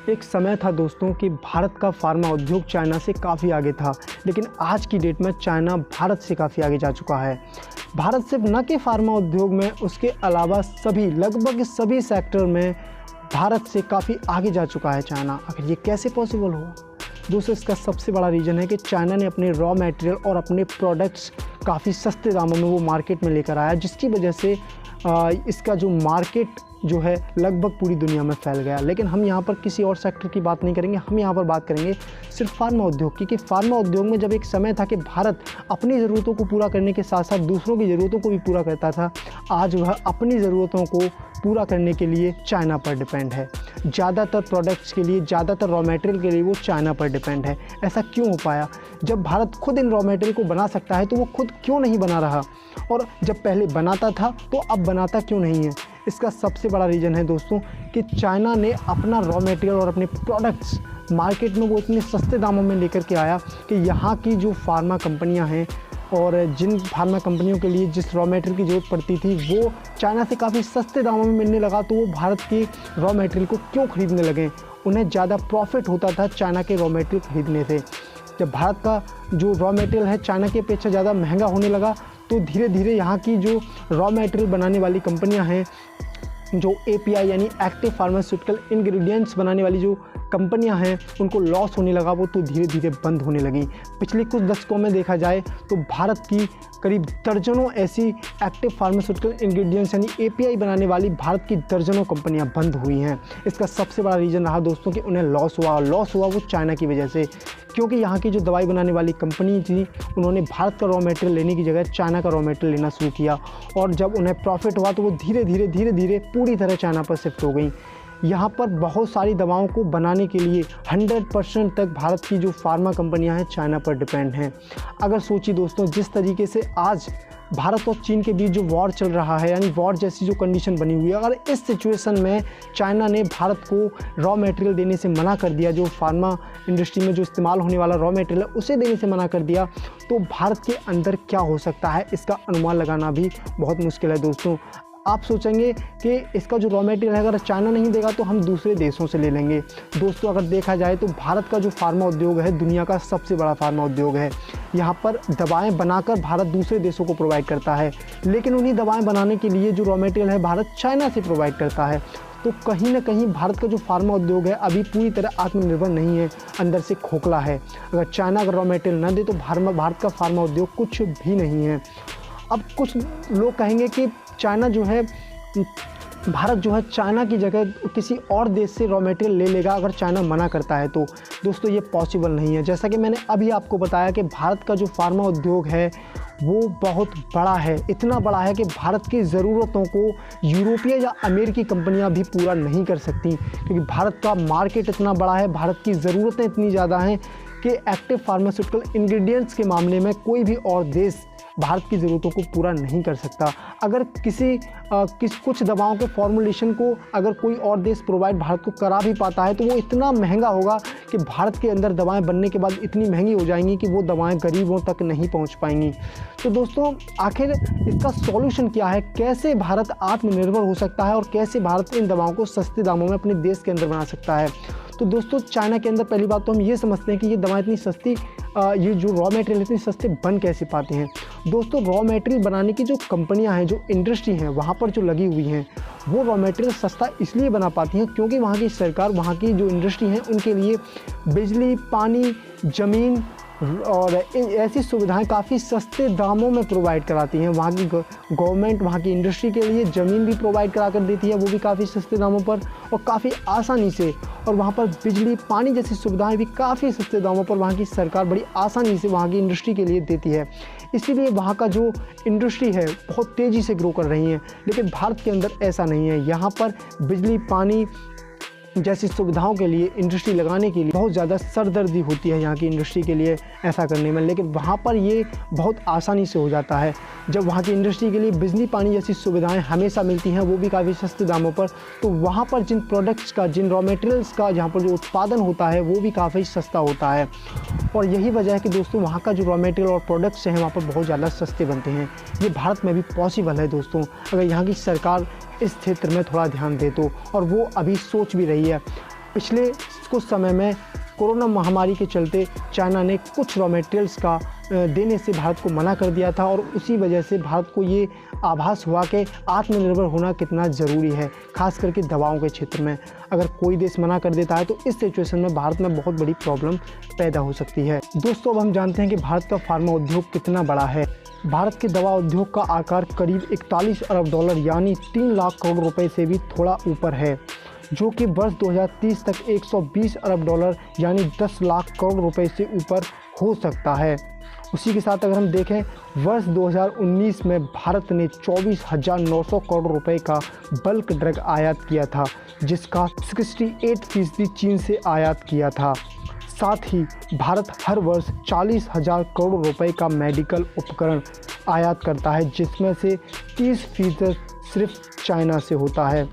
एक समय था दोस्तों कि भारत का फार्मा उद्योग चाइना से काफ़ी आगे था, लेकिन आज की डेट में चाइना भारत से काफ़ी आगे जा चुका है। भारत सिर्फ न कि फार्मा उद्योग में, उसके अलावा लगभग सभी सेक्टर में भारत से काफ़ी आगे जा चुका है चाइना। आखिर ये कैसे पॉसिबल हुआ? दोस्तों, इसका सबसे बड़ा रीज़न है कि चाइना ने अपने रॉ मटेरियल और अपने प्रोडक्ट्स काफ़ी सस्ते दामों में वो मार्केट में लेकर आया, जिसकी वजह से इसका जो मार्केट जो है लगभग पूरी दुनिया में फैल गया। लेकिन हम यहाँ पर किसी और सेक्टर की बात नहीं करेंगे, हम यहाँ पर बात करेंगे सिर्फ फार्मा उद्योग की। कि फार्मा उद्योग में जब एक समय था कि भारत अपनी ज़रूरतों को पूरा करने के साथ साथ दूसरों की ज़रूरतों को भी पूरा करता था, आज वह अपनी ज़रूरतों को पूरा करने के लिए चाइना पर डिपेंड है। ज़्यादातर प्रोडक्ट्स के लिए, ज़्यादातर रॉ मटेरियल के लिए वो चाइना पर डिपेंड है। ऐसा क्यों हो पाया? जब भारत खुद इन रॉ मटेरियल को बना सकता है तो वो खुद क्यों नहीं बना रहा? और जब पहले बनाता था तो अब बनाता क्यों नहीं है? इसका सबसे बड़ा रीज़न है दोस्तों कि चाइना ने अपना रॉ मटेरियल और अपने प्रोडक्ट्स मार्केट में वो इतने सस्ते दामों में लेकर के आया कि यहाँ की जो फार्मा कंपनियाँ हैं और जिन फार्मा कंपनियों के लिए जिस रॉ मटेरियल की ज़रूरत पड़ती थी वो चाइना से काफ़ी सस्ते दामों में मिलने लगा, तो वो भारत के रॉ मटेरियल को क्यों खरीदने लगे? उन्हें ज़्यादा प्रॉफिट होता था चाइना के रॉ मटेरियल खरीदने से। जब भारत का जो रॉ मटेरियल है चाइना की अपेक्षा ज़्यादा महंगा होने लगा, तो धीरे धीरे यहाँ की जो रॉ मटेरियल बनाने वाली कंपनियाँ हैं, जो API यानी एक्टिव फार्मास्यूटिकल इंग्रेडिएंट्स बनाने वाली जो कंपनियां हैं, उनको लॉस होने लगा, वो तो धीरे धीरे बंद होने लगी। पिछले कुछ दशकों में देखा जाए तो भारत की करीब दर्जनों ऐसी एक्टिव फार्मास्यूटिकल इंग्रेडिएंट्स यानी API बनाने वाली भारत की दर्जनों कंपनियां बंद हुई हैं। इसका सबसे बड़ा रीज़न रहा दोस्तों कि उन्हें लॉस हुआ वो चाइना की वजह से। क्योंकि यहाँ की जो दवाई बनाने वाली कंपनी थी, उन्होंने भारत का रॉ मटेरियल लेने की जगह चाइना का रॉ मटेरियल लेना शुरू किया, और जब उन्हें प्रॉफिट हुआ तो वो धीरे धीरे पूरी तरह चाइना पर शिफ्ट हो गई। यहाँ पर बहुत सारी दवाओं को बनाने के लिए 100% तक भारत की जो फार्मा कंपनियां हैं चाइना पर डिपेंड हैं। अगर सोचिए दोस्तों, जिस तरीके से आज भारत और चीन के बीच जो वॉर चल रहा है, यानी वॉर जैसी जो कंडीशन बनी हुई है, अगर इस सिचुएशन में चाइना ने भारत को रॉ मटेरियल देने से मना कर दिया, जो फार्मा इंडस्ट्री में जो इस्तेमाल होने वाला रॉ मटेरियल है उसे देने से मना कर दिया, तो भारत के अंदर क्या हो सकता है, इसका अनुमान लगाना भी बहुत मुश्किल है दोस्तों। आप सोचेंगे कि इसका जो रॉ मटेरियल है अगर चाइना नहीं देगा तो हम दूसरे देशों से ले लेंगे। दोस्तों, अगर देखा जाए तो भारत का जो फार्मा उद्योग है दुनिया का सबसे बड़ा फार्मा उद्योग है। यहाँ पर दवाएं बनाकर भारत दूसरे देशों को प्रोवाइड करता है, लेकिन उन्हीं दवाएं बनाने के लिए जो रॉ मटेरियल है भारत चाइना से प्रोवाइड करता है। तो कहीं ना कहीं भारत का जो फार्मा उद्योग है अभी पूरी तरह आत्मनिर्भर नहीं है, अंदर से खोखला है। अगर चाइना अगर रॉ मटेरियल न दे तो भारत का फार्मा उद्योग कुछ भी नहीं है। अब कुछ लोग कहेंगे कि चाइना जो है, भारत जो है चाइना की जगह किसी और देश से रॉ मटेरियल ले लेगा अगर चाइना मना करता है तो। दोस्तों, ये पॉसिबल नहीं है। जैसा कि मैंने अभी आपको बताया कि भारत का जो फार्मा उद्योग है वो बहुत बड़ा है, इतना बड़ा है कि भारत की ज़रूरतों को यूरोपीय या अमेरिकी कंपनियां भी पूरा नहीं कर सकती, क्योंकि भारत का मार्केट इतना बड़ा है, भारत की ज़रूरतें इतनी ज़्यादा हैं कि एक्टिव फार्मास्यूटिकल इंग्रेडिएंट्स के मामले में कोई भी और देश भारत की ज़रूरतों को पूरा नहीं कर सकता। अगर कुछ दवाओं के फॉर्मुलेशन को अगर कोई और देश प्रोवाइड भारत को करा भी पाता है तो वो इतना महंगा होगा कि भारत के अंदर दवाएं बनने के बाद इतनी महंगी हो जाएंगी कि वो दवाएं गरीबों तक नहीं पहुंच पाएंगी। तो दोस्तों, आखिर इसका सॉल्यूशन क्या है? कैसे भारत आत्मनिर्भर हो सकता है और कैसे भारत इन दवाओं को सस्ते दामों में अपने देश के अंदर बना सकता है? तो दोस्तों, चाइना के अंदर पहली बात तो हम ये समझते हैं कि ये दवाएं इतनी सस्ती, ये जो रॉ मटेरियल इतने सस्ते बन कैसे पाते हैं। दोस्तों, रॉ मटेरियल बनाने की जो कंपनियां हैं, जो इंडस्ट्री हैं, वहाँ पर जो लगी हुई हैं, वो रॉ मटेरियल सस्ता इसलिए बना पाती हैं क्योंकि वहाँ की सरकार, वहाँ की जो इंडस्ट्री है उनके लिए बिजली, पानी, ज़मीन और ऐसी सुविधाएं काफ़ी सस्ते दामों में प्रोवाइड कराती हैं। वहाँ की गवर्नमेंट वहाँ की इंडस्ट्री के लिए ज़मीन भी प्रोवाइड करा कर देती है, वो भी काफ़ी सस्ते दामों पर और काफ़ी आसानी से। और वहाँ पर बिजली, पानी जैसी सुविधाएं भी काफ़ी सस्ते दामों पर वहाँ की सरकार बड़ी आसानी से वहाँ की इंडस्ट्री के लिए देती है। इसीलिए वहाँ का जो इंडस्ट्री है बहुत तेज़ी से ग्रो कर रही है। लेकिन भारत के अंदर ऐसा नहीं है। यहाँ पर बिजली, पानी जैसी सुविधाओं के लिए इंडस्ट्री लगाने के लिए बहुत ज़्यादा सरदर्दी होती है यहाँ की इंडस्ट्री के लिए ऐसा करने में, लेकिन वहाँ पर ये बहुत आसानी से हो जाता है। जब वहाँ की इंडस्ट्री के लिए बिजली, पानी जैसी सुविधाएं हमेशा मिलती हैं, वो भी काफ़ी सस्ते दामों पर, तो वहाँ पर जिन प्रोडक्ट्स का, जिन रॉ मटेरियल्स का जहाँ पर जो उत्पादन होता है वो भी काफ़ी सस्ता होता है। और यही वजह है कि दोस्तों वहाँ का जो रॉ मटेरियल और प्रोडक्ट्स हैं वहाँ पर बहुत ज़्यादा सस्ते बनते हैं। ये भारत में भी पॉसिबल है दोस्तों, अगर यहाँ की सरकार इस क्षेत्र में थोड़ा ध्यान दे तो, और वो अभी सोच भी रही है। पिछले कुछ समय में कोरोना महामारी के चलते चाइना ने कुछ रॉ मटेरियल्स का देने से भारत को मना कर दिया था और उसी वजह से भारत को ये आभास हुआ कि आत्मनिर्भर होना कितना ज़रूरी है, खास करके दवाओं के क्षेत्र में। अगर कोई देश मना कर देता है तो इस सिचुएशन में भारत में बहुत बड़ी प्रॉब्लम पैदा हो सकती है। दोस्तों, अब हम जानते हैं कि भारत का फार्मा उद्योग कितना बड़ा है। भारत के दवा उद्योग का आकार करीब 41 अरब डॉलर यानी 3 लाख करोड़ रुपए से भी थोड़ा ऊपर है, जो कि वर्ष 2030 तक 120 अरब डॉलर यानी 10 लाख करोड़ रुपए से ऊपर हो सकता है। उसी के साथ अगर हम देखें, वर्ष 2019 में भारत ने 24,900 करोड़ रुपए का बल्क ड्रग आयात किया था, जिसका 68% चीन से आयात किया था। साथ ही भारत हर वर्ष 40,000 करोड़ रुपए का मेडिकल उपकरण आयात करता है, जिसमें से 30% सिर्फ चाइना से होता है।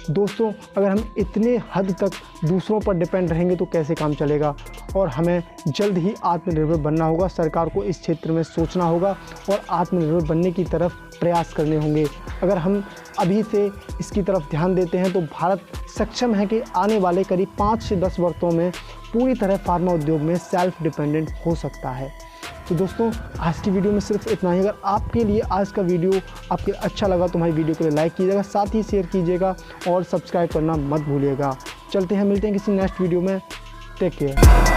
दोस्तों, अगर हम इतने हद तक दूसरों पर डिपेंड रहेंगे तो कैसे काम चलेगा, और हमें जल्द ही आत्मनिर्भर बनना होगा। सरकार को इस क्षेत्र में सोचना होगा और आत्मनिर्भर बनने की तरफ प्रयास करने होंगे। अगर हम अभी से इसकी तरफ ध्यान देते हैं तो भारत सक्षम है कि आने वाले करीब 5 से 10 वर्षों में पूरी तरह फार्मा उद्योग में सेल्फ डिपेंडेंट हो सकता है। तो दोस्तों, आज की वीडियो में सिर्फ इतना ही। अगर आपके लिए आज का वीडियो आपके अच्छा लगा तो हमारी वीडियो को लाइक कीजिएगा, साथ ही शेयर कीजिएगा और सब्सक्राइब करना मत भूलिएगा। चलते हैं, मिलते हैं किसी नेक्स्ट वीडियो में। Take care.